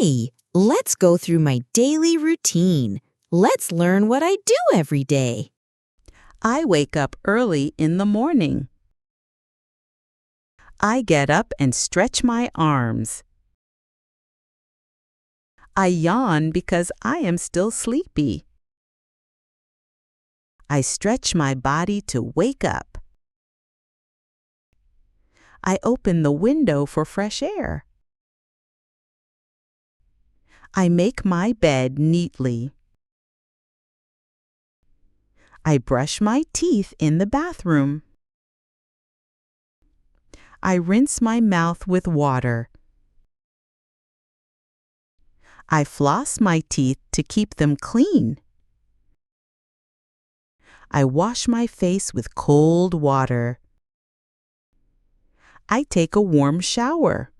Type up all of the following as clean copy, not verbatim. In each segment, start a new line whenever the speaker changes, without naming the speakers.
Hi, let's go through my daily routine. Let's learn what I do every day.
I wake up early in the morning. I get up and stretch my arms. I yawn because I am still sleepy. I stretch my body to wake up. I open the window for fresh air. I make my bed neatly. I brush my teeth in the bathroom. I rinse my mouth with water. I floss my teeth to keep them clean. I wash my face with cold water. I take a warm shower.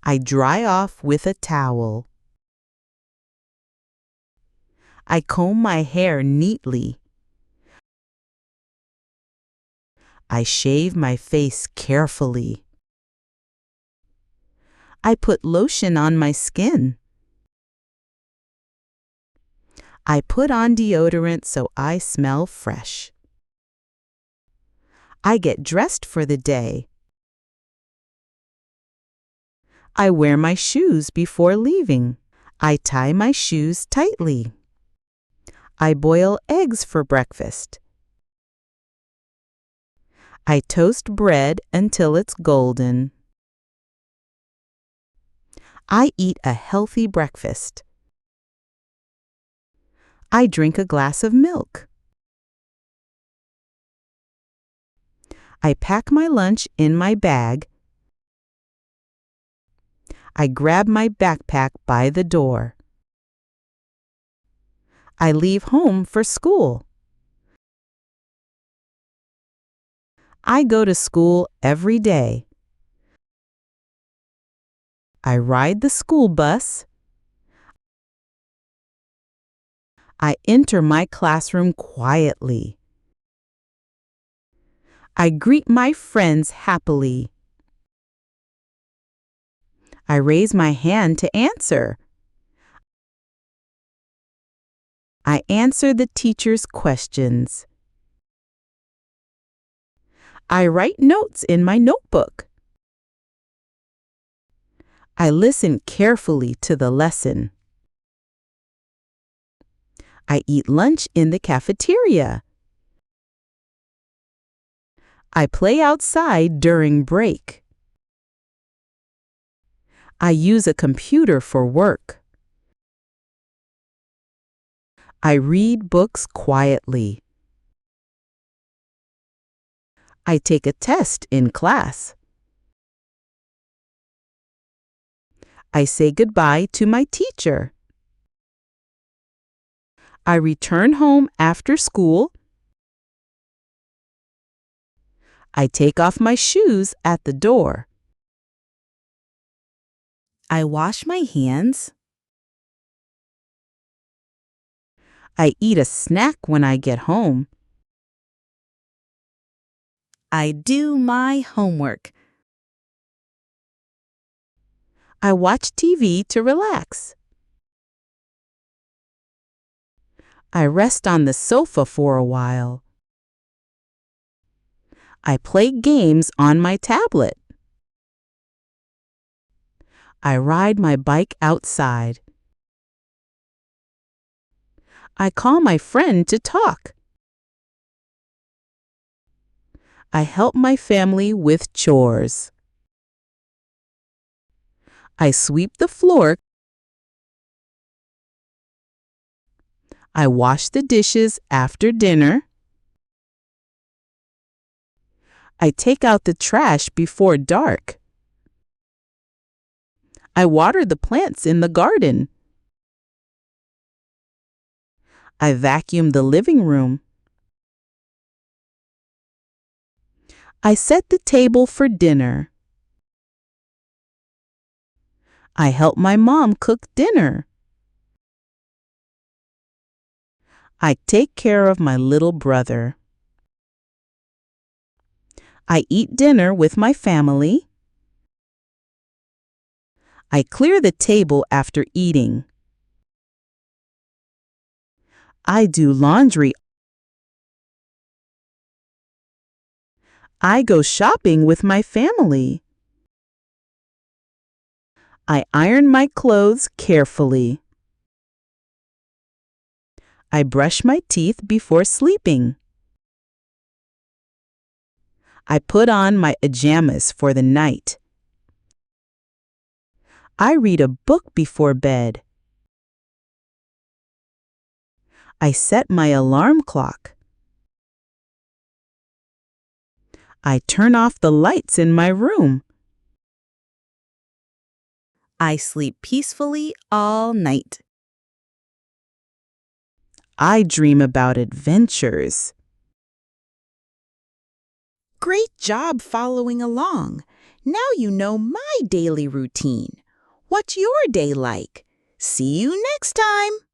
I dry off with a towel. I comb my hair neatly. I shave my face carefully. I put lotion on my skin. I put on deodorant so I smell fresh. I get dressed for the day. I wear my shoes before leaving. I tie my shoes tightly. I boil eggs for breakfast. I toast bread until it's golden. I eat a healthy breakfast. I drink a glass of milk. I pack my lunch in my bag. I grab my backpack by the door. I leave home for school. I go to school every day. I ride the school bus. I enter my classroom quietly. I greet my friends happily. I raise my hand to answer. I answer the teacher's questions. I write notes in my notebook. I listen carefully to the lesson. I eat lunch in the cafeteria. I play outside during break. I use a computer for work. I read books quietly. I take a test in class. I say goodbye to my teacher. I return home after school. I take off my shoes at the door. I wash my hands. I eat a snack when I get home. I do my homework. I watch TV to relax. I rest on the sofa for a while. I play games on my tablet. I ride my bike outside. I call my friend to talk. I help my family with chores. I sweep the floor. I wash the dishes after dinner. I take out the trash before dark. I water the plants in the garden. I vacuum the living room. I set the table for dinner. I help my mom cook dinner. I take care of my little brother. I eat dinner with my family. I clear the table after eating. I do laundry. I go shopping with my family. I iron my clothes carefully. I brush my teeth before sleeping. I put on my pajamas for the night. I read a book before bed. I set my alarm clock. I turn off the lights in my room.
I sleep peacefully all night.
I dream about adventures.
Great job following along. Now you know my daily routine. What's your day like? See you next time.